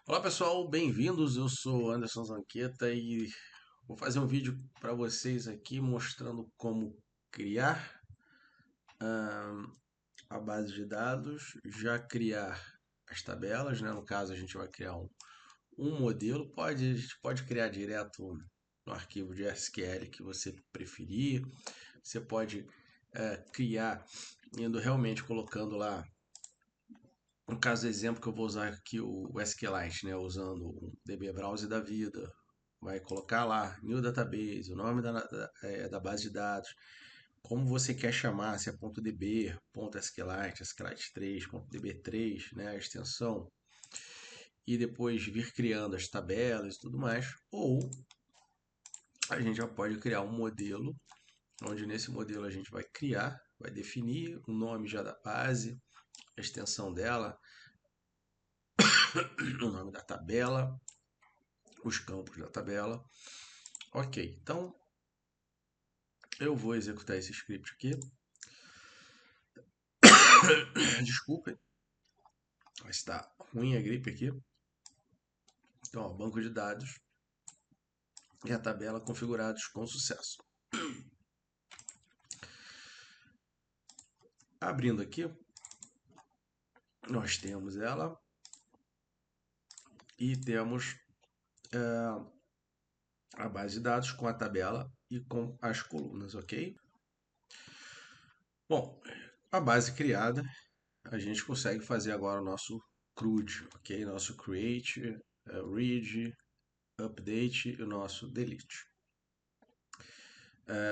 Olá pessoal, bem-vindos. Eu sou Anderson Zanqueta e vou fazer um vídeo para vocês aqui mostrando como criar a base de dados, já criar as tabelas, né? No caso, a gente vai criar um modelo. A gente pode criar direto no arquivo de SQL que você preferir. Você pode criar indo realmente colocando lá. No caso, exemplo que eu vou usar aqui o SQLite, né? Usando o DB Browser da vida. Vai colocar lá, new database, o nome da base de dados, como você quer chamar, se é .db, .sqlite, sqlite3, .db3, né, a extensão, e depois vir criando as tabelas e tudo mais, ou a gente já pode criar um modelo, onde nesse modelo a gente vai criar, vai definir o nome já da base, a extensão dela, o nome da tabela, os campos da tabela. Ok, então eu vou executar esse script aqui. Desculpem, está ruim a gripe aqui. Então, ó, banco de dados e a tabela configurados com sucesso. Abrindo aqui, nós temos ela e temos a base de dados com a tabela e com as colunas, ok? Bom, a base criada, a gente consegue fazer agora o nosso CRUD, ok? Nosso create, read, update e o nosso delete.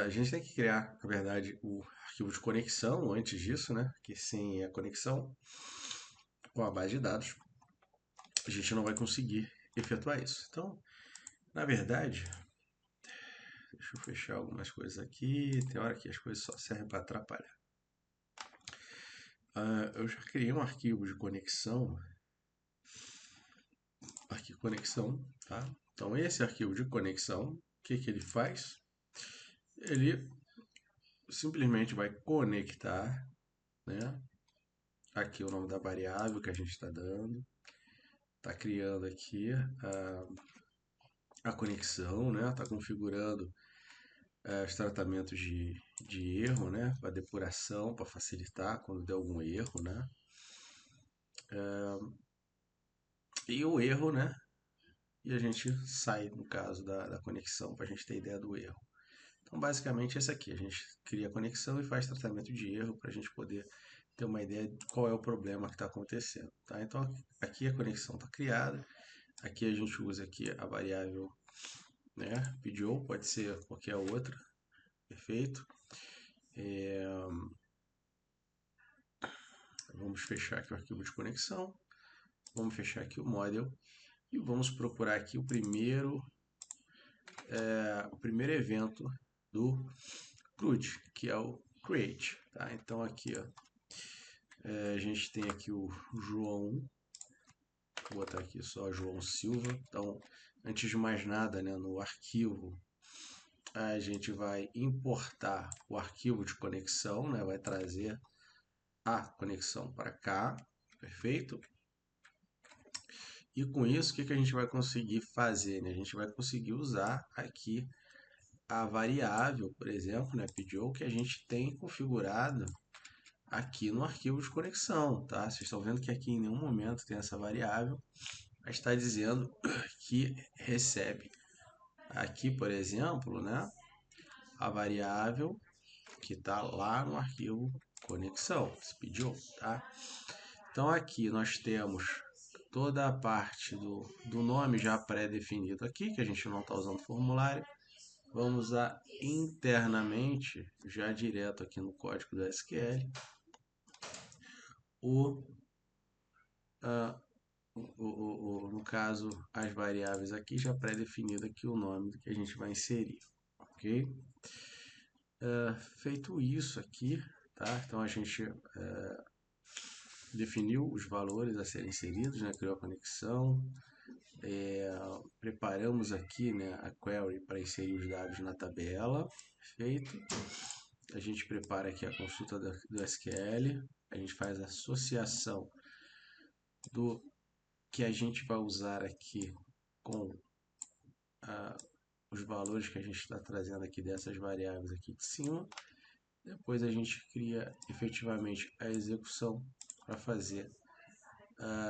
A gente tem que criar, na verdade, o arquivo de conexão antes disso, né? Que sem a conexão com a base de dados, a gente não vai conseguir efetuar isso. Então, na verdade, deixa eu fechar algumas coisas aqui. Tem hora que as coisas só servem para atrapalhar. Eu já criei um arquivo de conexão. Arquivo conexão, tá? Então, esse arquivo de conexão, o que ele faz? Ele simplesmente vai conectar, né? Aqui o nome da variável que a gente está dando. Está criando aqui a conexão, né? Está configurando os tratamentos de erro, né? Para depuração, para facilitar quando der algum erro, né? E o erro, né? E a gente sai, no caso da conexão, para a gente ter ideia do erro. Então, basicamente, esse aqui. A gente cria a conexão e faz tratamento de erro para a gente poder ter uma ideia de qual é o problema que está acontecendo. Tá? Então, aqui a conexão está criada. Aqui a gente usa aqui a variável, né? PDO, pode ser qualquer outra. Perfeito. Vamos fechar aqui o arquivo de conexão. Vamos fechar aqui o model. E vamos procurar aqui o primeiro evento do CRUD, que é o create. Tá? Então aqui ó, a gente tem aqui o João, vou botar aqui só João Silva. Então, antes de mais nada, né, no arquivo, a gente vai importar o arquivo de conexão, né, vai trazer a conexão para cá, perfeito? E com isso, o que a gente vai conseguir fazer? Né? A gente vai conseguir usar aqui a variável, por exemplo, né, PDO, que a gente tem configurado aqui no arquivo de conexão, tá? Vocês estão vendo que aqui em nenhum momento tem essa variável, mas está dizendo que recebe aqui, por exemplo, né, a variável que está lá no arquivo conexão, PDO, tá? Então aqui nós temos toda a parte do nome já pré-definido aqui, que a gente não está usando formulário. Vamos usar internamente, já direto aqui no código do SQL, no caso, as variáveis aqui já pré-definido aqui o nome que a gente vai inserir, ok? Feito isso aqui, tá? Então a gente definiu os valores a serem inseridos, né? Criou a conexão, preparamos aqui, né, a query para inserir os dados na tabela, feito. A gente prepara aqui a consulta do SQL, a gente faz a associação do que a gente vai usar aqui com os valores que a gente está trazendo aqui dessas variáveis aqui de cima. Depois a gente cria efetivamente a execução para fazer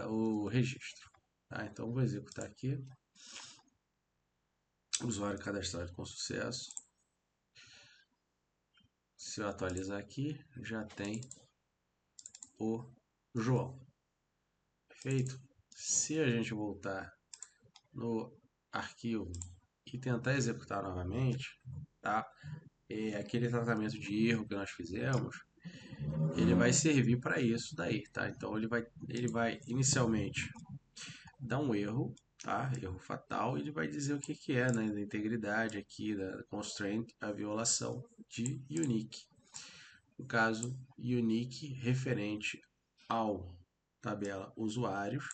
o registro. Tá? Então vou executar aqui. Usuário cadastrado com sucesso. Se eu atualizar aqui, já tem o João. Perfeito? Se a gente voltar no arquivo e tentar executar novamente, tá? Aquele tratamento de erro que nós fizemos, ele vai servir para isso daí, tá? Então ele vai inicialmente dar um erro, tá? Erro fatal, e ele vai dizer o que que é, né? Da integridade aqui, da constraint, a violação de unique. No caso, unique referente ao tabela usuários,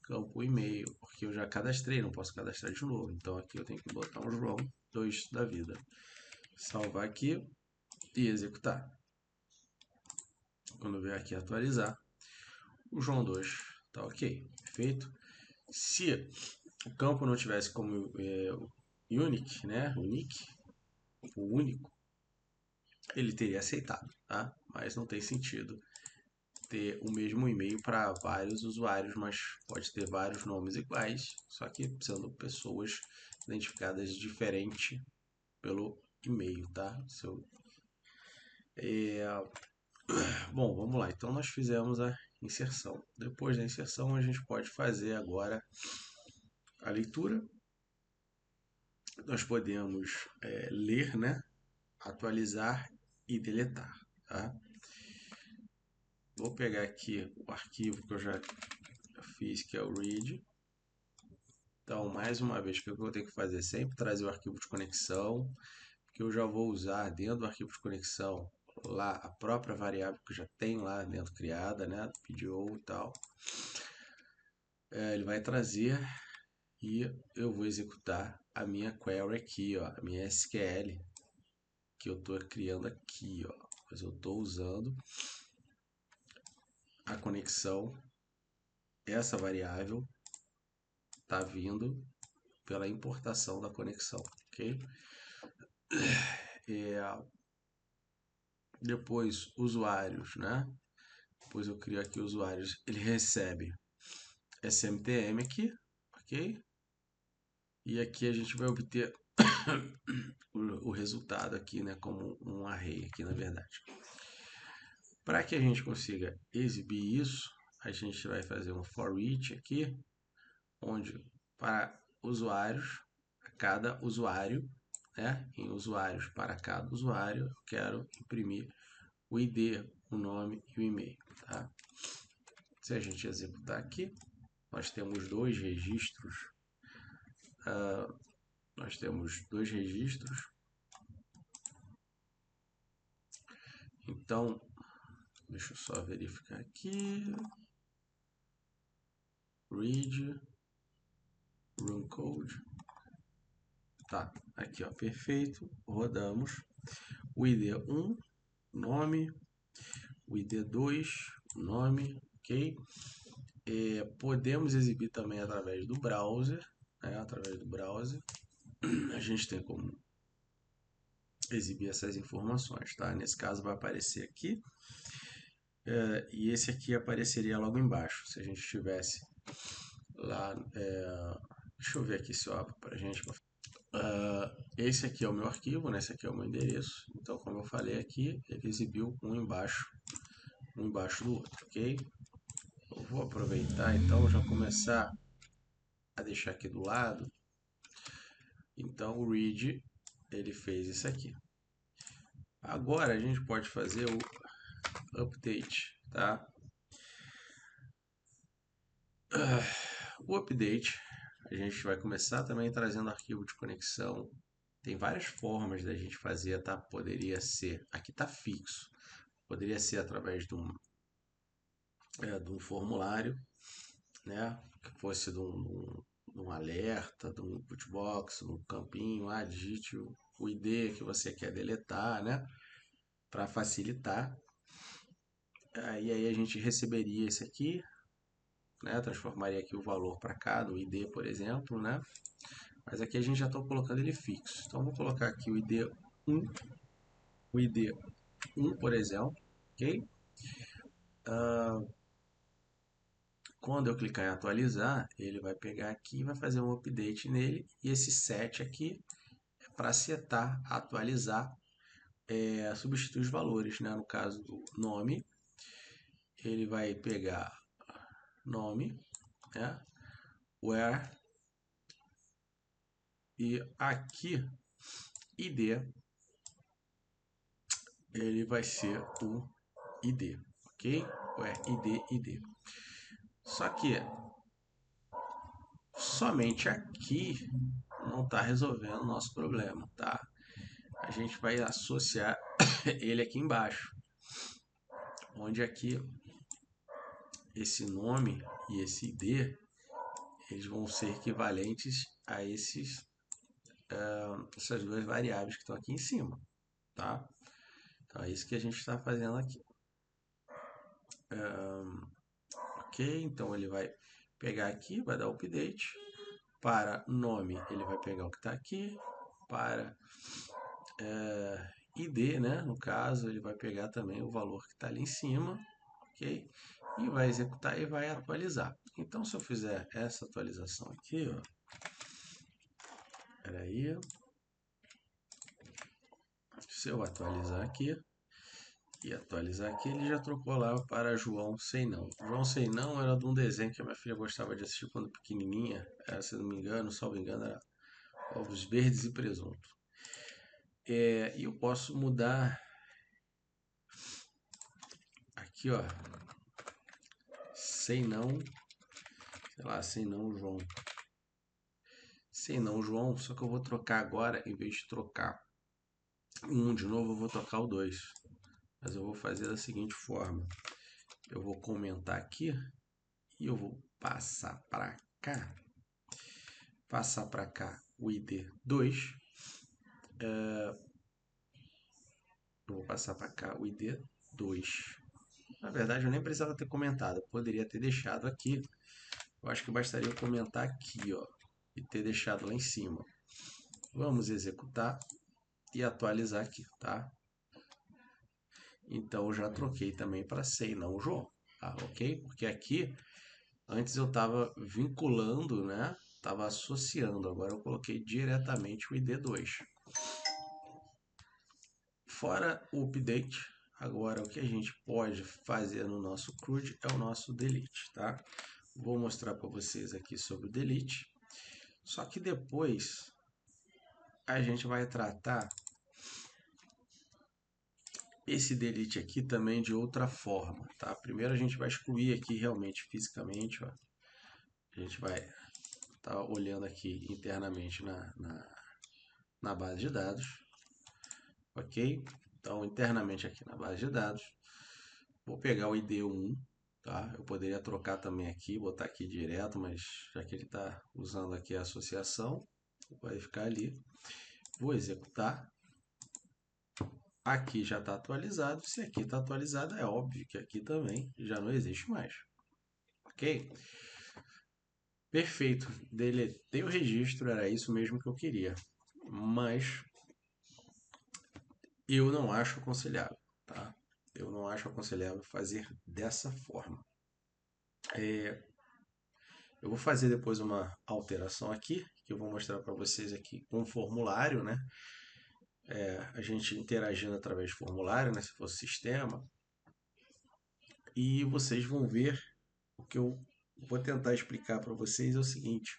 campo e-mail, porque eu já cadastrei, não posso cadastrar de novo. Então aqui eu tenho que botar um João 2 da vida. Salvar aqui e executar. Quando vier aqui atualizar, o João 2 tá ok, perfeito. Se o campo não tivesse como unique, né, o único, ele teria aceitado, tá? Mas não tem sentido ter o mesmo e-mail para vários usuários, mas pode ter vários nomes iguais, só que sendo pessoas identificadas diferente pelo e-mail, tá? Bom, vamos lá. Então nós fizemos a inserção. Depois da inserção a gente pode fazer agora a leitura. Nós podemos ler, né? Atualizar e deletar, tá? Vou pegar aqui o arquivo que eu já fiz, que é o read. Então, mais uma vez, o que eu vou ter que fazer? Sempre trazer o arquivo de conexão, que eu já vou usar dentro do arquivo de conexão lá a própria variável que eu já tenho lá dentro criada, né? PDO e tal. Ele vai trazer e eu vou executar a minha query aqui, ó, a minha SQL que eu estou criando aqui, ó. Mas eu estou usando a conexão, essa variável está vindo pela importação da conexão, ok? Depois usuários, né? Depois eu crio aqui usuários, ele recebe SMTM aqui, ok? E aqui a gente vai obter o resultado aqui, né? Como um array aqui, na verdade. Para que a gente consiga exibir isso, a gente vai fazer um for each aqui, onde para usuários, a cada usuário, né? Em usuários para cada usuário, eu quero imprimir o ID, o nome e o e-mail, tá? Se a gente executar aqui, nós temos dois registros. Então, deixa eu só verificar aqui. Read, run code. Tá, aqui ó, perfeito. Rodamos. O ID 1, nome. O ID 2, nome, ok? Podemos exibir também através do browser, né? Através do browser. A gente tem como exibir essas informações, tá? Nesse caso vai aparecer aqui. E esse aqui apareceria logo embaixo, se a gente tivesse lá. Deixa eu ver aqui se eu abro para a gente. Esse aqui é o meu arquivo, né? Esse aqui é o meu endereço. Então, como eu falei aqui, ele exibiu um embaixo do outro, ok? Eu vou aproveitar então já começar a deixar aqui do lado. Então, o read ele fez isso aqui. Agora a gente pode fazer o update, tá? O update, a gente vai começar também trazendo arquivo de conexão. Tem várias formas da gente fazer, tá? Poderia ser, aqui tá fixo, poderia ser através de um formulário, né? Que fosse de um alerta, de um putbox, um campinho, digite o ID que você quer deletar, né? Para facilitar. E aí a gente receberia esse aqui, né? Transformaria aqui o valor para cá, do ID, por exemplo, né? Mas aqui a gente já está colocando ele fixo. Então, vou colocar aqui o ID 1, por exemplo, ok? Quando eu clicar em atualizar, ele vai pegar aqui e vai fazer um update nele. E esse set aqui é para setar, atualizar, substituir os valores, né? No caso do nome, ele vai pegar nome, né? Where, e aqui ID, ele vai ser o ID, ok? Where ID. Só que somente aqui não está resolvendo o nosso problema, tá? A gente vai associar ele aqui embaixo, onde aqui esse nome e esse ID, eles vão ser equivalentes a essas duas variáveis que estão aqui em cima, tá? Então é isso que a gente está fazendo aqui. Ok, então ele vai pegar aqui, vai dar update. Para nome, ele vai pegar o que está aqui. Para ID, né? No caso, ele vai pegar também o valor que está ali em cima, ok? E vai executar e vai atualizar. Então, se eu fizer essa atualização aqui, ó, peraí, se eu atualizar aqui e atualizar aqui, ele já trocou lá para João Sei Não. João Sei Não era de um desenho que a minha filha gostava de assistir quando pequenininha, se não me engano, salvo engano, era Ovos Verdes e Presunto. E eu posso mudar aqui, ó, Sei Não, sei lá, Sei Não João. Sei Não João, só que eu vou trocar agora, em vez de trocar um de novo, eu vou trocar o 2. Mas eu vou fazer da seguinte forma. Eu vou comentar aqui e eu vou passar para cá. Passar para cá o ID 2. Eu vou passar para cá o ID 2. Na verdade, eu nem precisava ter comentado. Eu poderia ter deixado aqui. Eu acho que bastaria eu comentar aqui, ó, e ter deixado lá em cima. Vamos executar e atualizar aqui, tá? Então, eu já troquei também para Sei Não João, tá? Ok? Porque aqui, antes eu estava vinculando, né? Estava associando. Agora eu coloquei diretamente o ID2. Fora o update, agora o que a gente pode fazer no nosso CRUD é o nosso delete, tá? Vou mostrar para vocês aqui sobre o delete. Só que depois a gente vai tratar esse delete aqui também de outra forma, tá? Primeiro a gente vai excluir aqui realmente fisicamente, ó. A gente vai estar olhando aqui internamente na base de dados, ok? Então internamente aqui na base de dados, vou pegar o ID1, tá? Eu poderia trocar também aqui, botar aqui direto, mas já que ele está usando aqui a associação, vai ficar ali. Vou executar. Aqui já está atualizado. Se aqui está atualizado, é óbvio que aqui também já não existe mais. Ok? Perfeito. Deletei o registro, era isso mesmo que eu queria. Mas eu não acho aconselhável, tá? Eu não acho aconselhável fazer dessa forma. Eu vou fazer depois uma alteração aqui, que eu vou mostrar para vocês aqui com um formulário, né? A gente interagindo através de formulário, né? Se for sistema. E vocês vão ver o que eu vou tentar explicar para vocês é o seguinte.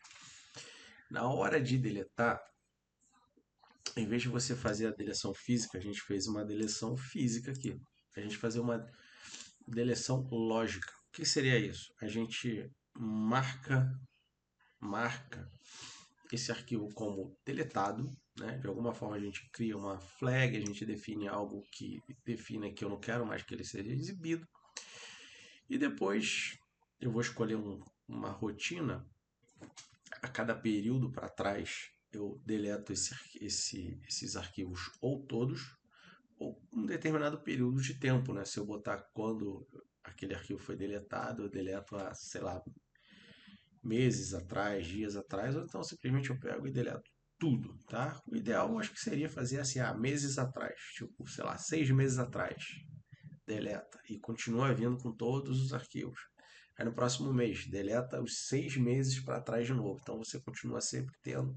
Na hora de deletar, em vez de você fazer a deleção física, a gente fez uma deleção física aqui. A gente fazer uma deleção lógica. O que seria isso? A gente marca esse arquivo como deletado, né? De alguma forma a gente cria uma flag, a gente define algo que define que eu não quero mais que ele seja exibido. E depois eu vou escolher uma rotina. A cada período para trás eu deleto esses arquivos ou todos ou um determinado período de tempo, né? Se eu botar quando aquele arquivo foi deletado, eu deleto a, sei lá, meses atrás, dias atrás, ou então simplesmente eu pego e deleto tudo, tá? O ideal eu acho que seria fazer assim, meses atrás, tipo, sei lá, 6 meses atrás, deleta e continua vindo com todos os arquivos. Aí no próximo mês, deleta os 6 meses para trás de novo. Então você continua sempre tendo,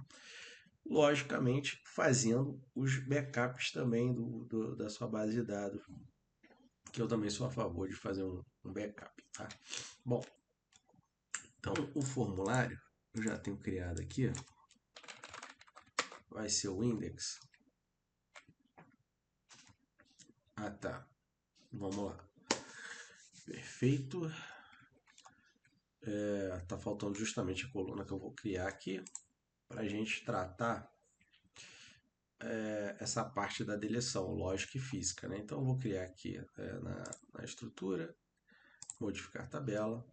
logicamente, fazendo os backups também da sua base de dados, que eu também sou a favor de fazer um backup, tá? Bom, então o formulário eu já tenho criado aqui, vai ser o index. Ah, tá. Vamos lá. Perfeito. Tá faltando justamente a coluna que eu vou criar aqui para a gente tratar essa parte da deleção, lógica e física, né? Então eu vou criar aqui na estrutura, modificar tabela,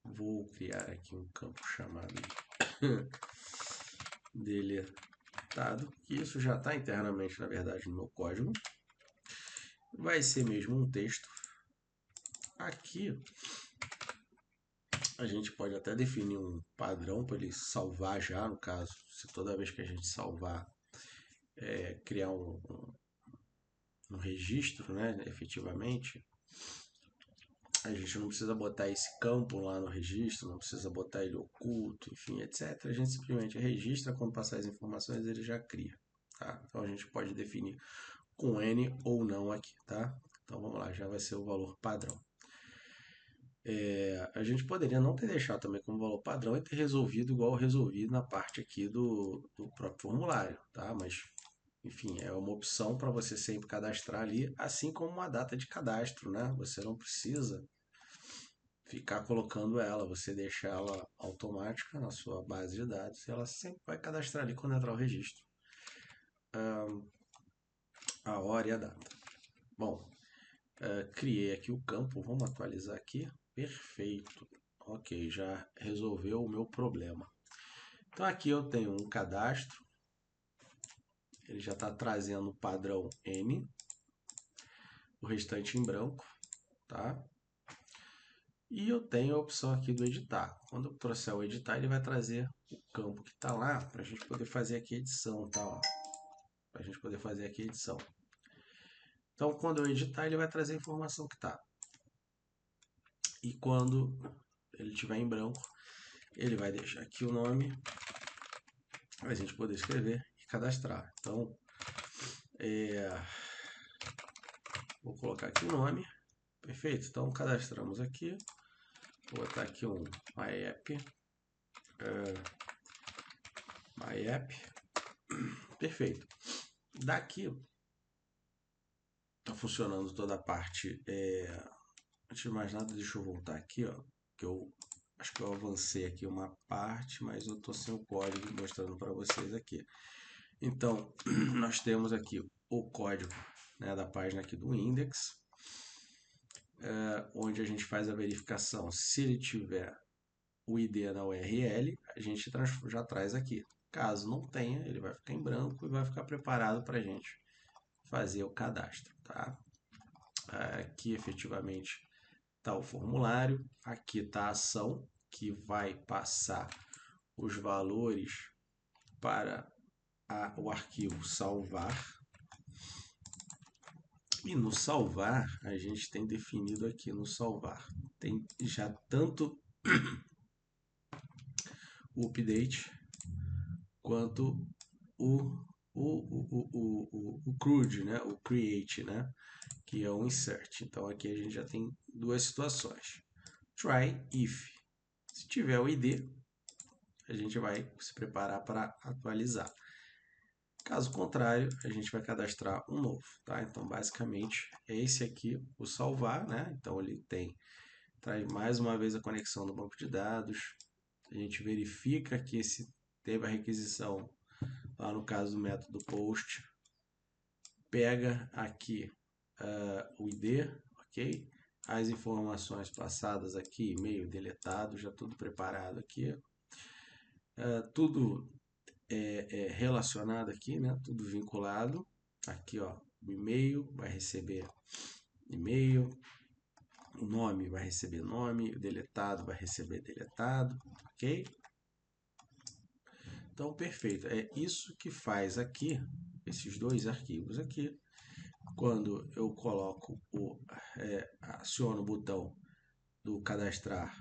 vou criar aqui um campo chamado deletado, que isso já está internamente, na verdade, no meu código. Vai ser mesmo um texto. Aqui a gente pode até definir um padrão para ele salvar já, no caso, se toda vez que a gente salvar, criar um registro, né, efetivamente, a gente não precisa botar esse campo lá no registro, não precisa botar ele oculto, enfim, etc. A gente simplesmente registra, quando passar as informações ele já cria, tá? Então a gente pode definir com N ou não aqui, tá? Então vamos lá, já vai ser o valor padrão. A gente poderia não ter deixado também como valor padrão e ter resolvido igual eu resolvi na parte aqui do próprio formulário, tá? Mas, enfim, é uma opção para você sempre cadastrar ali, assim como uma data de cadastro, né? Você não precisa ficar colocando ela, você deixa ela automática na sua base de dados e ela sempre vai cadastrar ali quando entrar o registro, a hora e a data. Bom, criei aqui o campo, vamos atualizar aqui. Perfeito. Ok, já resolveu o meu problema. Então aqui eu tenho um cadastro, ele já está trazendo o padrão N, o restante em branco, tá? E eu tenho a opção aqui do editar. Quando eu trouxer o editar, ele vai trazer o campo que está lá para a gente poder fazer aqui a edição, tá? Para a gente poder fazer aqui a edição. Então, quando eu editar, ele vai trazer a informação que está. E quando ele estiver em branco, ele vai deixar aqui o nome para a gente poder escrever e cadastrar. Então, vou colocar aqui o nome. Perfeito. Então, cadastramos aqui. Vou botar aqui um MyApp. MyApp. Perfeito. Daqui está funcionando toda a parte. Antes de mais nada, deixa eu voltar aqui, ó, que eu acho que eu avancei aqui uma parte, mas eu estou sem o código mostrando para vocês aqui. Então, nós temos aqui o código, né, da página aqui do index, onde a gente faz a verificação. Se ele tiver o ID na URL, a gente já traz aqui. Caso não tenha, ele vai ficar em branco e vai ficar preparado para a gente fazer o cadastro, tá? Aqui efetivamente está o formulário, aqui está a ação que vai passar os valores para o arquivo salvar. E no salvar, a gente tem definido aqui no salvar, tem já tanto o update quanto o CRUD, né? O create, né? Que é o insert. Então aqui a gente já tem duas situações. Try if. Se tiver o ID, a gente vai se preparar para atualizar. Caso contrário, a gente vai cadastrar um novo, tá? Então, basicamente, é esse aqui, o salvar, né? Então, ele traz mais uma vez a conexão do banco de dados. A gente verifica que se teve a requisição, lá no caso do método post, pega aqui o ID, ok? As informações passadas aqui, e-mail deletado, já tudo preparado aqui. Tudo relacionado aqui, né? Tudo vinculado. Aqui, ó, o e-mail vai receber e-mail, O nome vai receber nome, o deletado vai receber deletado, ok? Então, perfeito. É isso que faz aqui, esses dois arquivos aqui. Quando eu coloco aciono o botão do cadastrar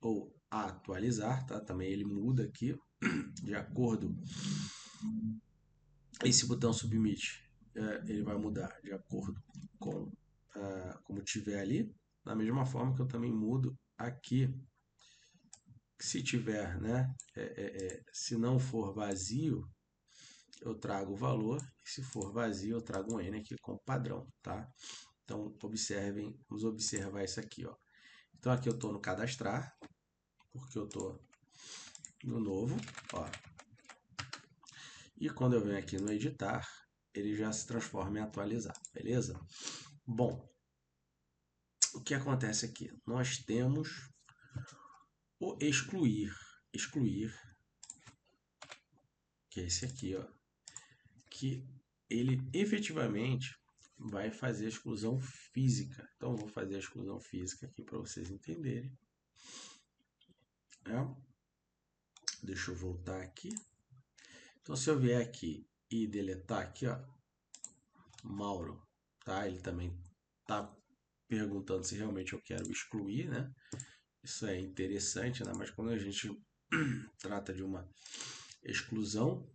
ou atualizar, tá? Também ele muda aqui de acordo. Esse botão submit, ele vai mudar de acordo com como tiver ali. Da mesma forma que eu também mudo aqui. Se tiver, né? Se não for vazio, eu trago o valor. E se for vazio, eu trago um N aqui como padrão, tá? Então, observem, vamos observar isso aqui, ó. Então, aqui eu estou no cadastrar, porque eu estou no novo, ó. E quando eu venho aqui no editar, ele já se transforma em atualizar, beleza? Bom, o que acontece aqui? Nós temos o excluir, que é esse aqui, ó, que ele efetivamente vai fazer a exclusão física. Então, eu vou fazer a exclusão física aqui para vocês entenderem. Deixa eu voltar aqui. Então, se eu vier aqui e deletar aqui, ó, Mauro, tá? Ele também tá perguntando se realmente eu quero excluir, né? Isso é interessante, né? Mas quando a gente trata de uma exclusão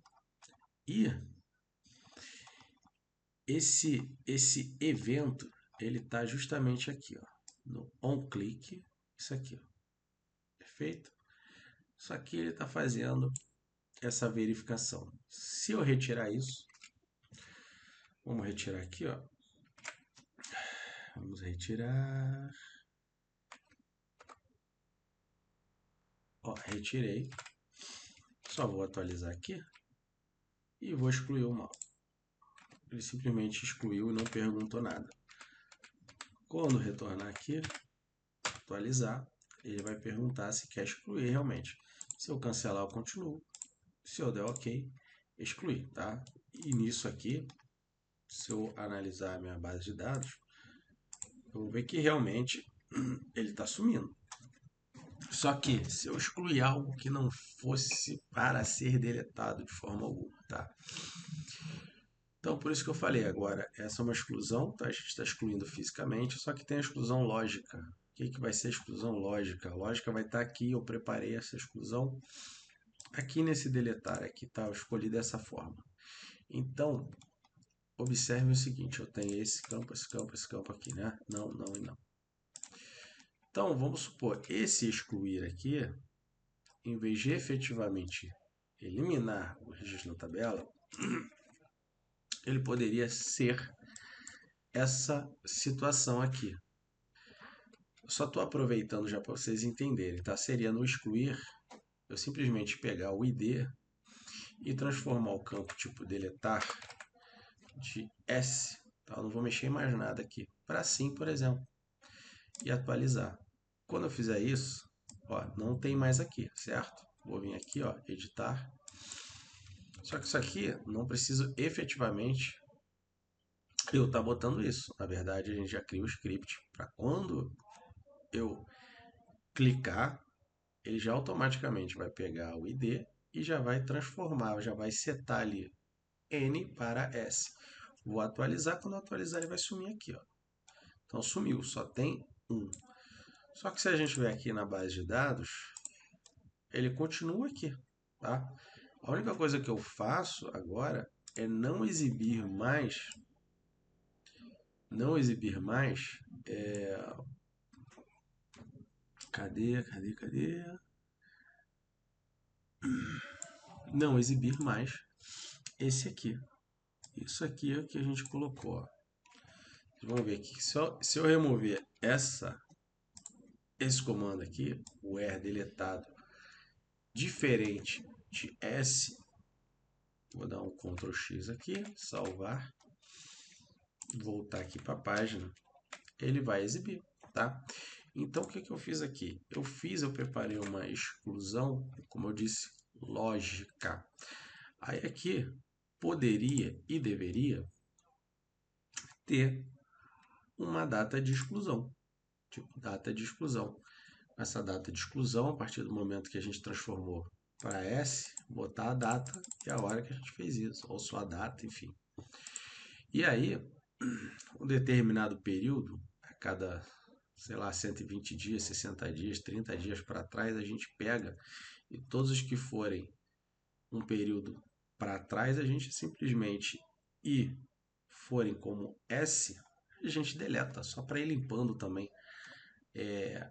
e esse evento, ele tá justamente aqui, ó, no onClick, isso aqui, ó. Perfeito? Isso aqui ele está fazendo essa verificação. Se eu retirar isso, vamos retirar aqui, ó. Vamos retirar. Ó, retirei. Só vou atualizar aqui e vou excluir o mal. Ele simplesmente excluiu e não perguntou nada. Quando retornar aqui, atualizar, ele vai perguntar se quer excluir realmente. Se eu cancelar, eu continuo. Se eu der OK, excluir, tá? E nisso aqui, se eu analisar a minha base de dados, eu vou ver que realmente ele está sumindo. Só que se eu excluir algo que não fosse para ser deletado de forma alguma, tá? Então, por isso que eu falei agora, essa é uma exclusão, tá? A gente está excluindo fisicamente, só que tem a exclusão lógica. O que vai ser a exclusão lógica? A lógica vai estar aqui, eu preparei essa exclusão aqui nesse deletar, aqui, tá? Eu escolhi dessa forma. Então, observe o seguinte, eu tenho esse campo aqui, né? Não, não e não. Então, vamos supor, esse excluir aqui, em vez de efetivamente eliminar o registro na tabela, ele poderia ser essa situação aqui. Eu só estou aproveitando já para vocês entenderem, tá? Seria no excluir, eu simplesmente pegar o ID e transformar o campo tipo deletar de S, tá? Eu não vou mexer em mais nada aqui, para sim, por exemplo, e atualizar. Quando eu fizer isso, ó, não tem mais aqui, certo? Vou vir aqui, ó, editar. Só que isso aqui não preciso efetivamente eu estar botando isso. Na verdade, a gente já cria o script para quando eu clicar, ele já automaticamente vai pegar o ID e já vai transformar, já vai setar ali N para S. Vou atualizar, quando eu atualizar ele vai sumir aqui, ó. Então sumiu, só tem 1. Só que se a gente vier aqui na base de dados, ele continua aqui, tá? A única coisa que eu faço agora é não exibir mais cadê? Não exibir mais esse aqui. Isso aqui é o que a gente colocou, ó. Vamos ver aqui. Se eu remover esse comando aqui, o R deletado, diferente de S, vou dar um Ctrl X aqui, salvar, voltar aqui para a página, ele vai exibir, tá? Então, o que eu fiz aqui? Eu preparei uma exclusão, como eu disse, lógica. Aí aqui, poderia e deveria ter uma data de exclusão. tipo data de exclusão. Essa data de exclusão, a partir do momento que a gente transformou para S, botar a data e a hora que a gente fez isso, ou só a data, enfim. E aí, um determinado período, a cada, sei lá, 120 dias, 60 dias, 30 dias para trás, a gente pega e todos os que forem um período para trás, a gente simplesmente e forem como S, a gente deleta, só para ir limpando também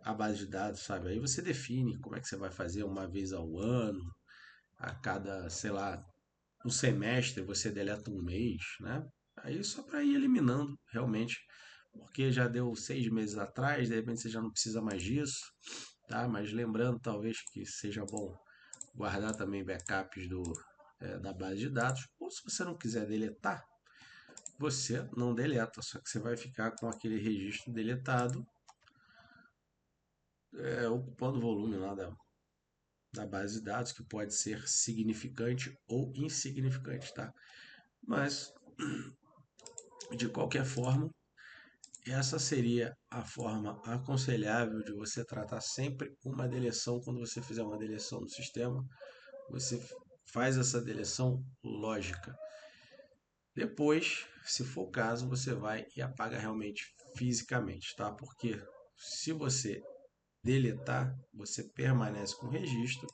a base de dados, sabe? Aí você define como é que você vai fazer uma vez ao ano, a cada, sei lá, um semestre você deleta um mês, né? Aí só para ir eliminando realmente, porque já deu 6 meses atrás, de repente você já não precisa mais disso, tá? Mas lembrando talvez que seja bom guardar também backups da base de dados, ou se você não quiser deletar, você não deleta, só que você vai ficar com aquele registro deletado, ocupando o volume lá da base de dados, que pode ser significante ou insignificante, tá? Mas, de qualquer forma, essa seria a forma aconselhável de você tratar sempre uma deleção. Quando você fizer uma deleção no sistema, você faz essa deleção lógica. Depois, se for o caso, você vai e apaga realmente fisicamente, tá? Porque se você deletar, você permanece com o registro.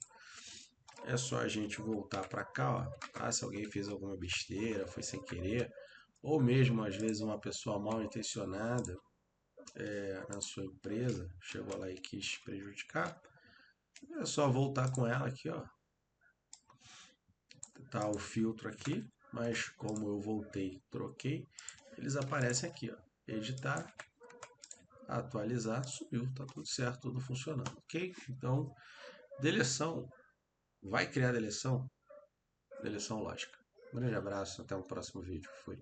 É só a gente voltar para cá, ó, tá? Se alguém fez alguma besteira, foi sem querer, ou mesmo às vezes uma pessoa mal intencionada na sua empresa chegou lá e quis prejudicar, é só voltar com ela aqui, ó. Tá o filtro aqui, mas como eu voltei, troquei, eles aparecem aqui, ó. Editar, atualizar, subiu, tá tudo certo, tudo funcionando, ok? Então, deleção, vai criar deleção? Deleção lógica. Um grande abraço, até o próximo vídeo. Fui.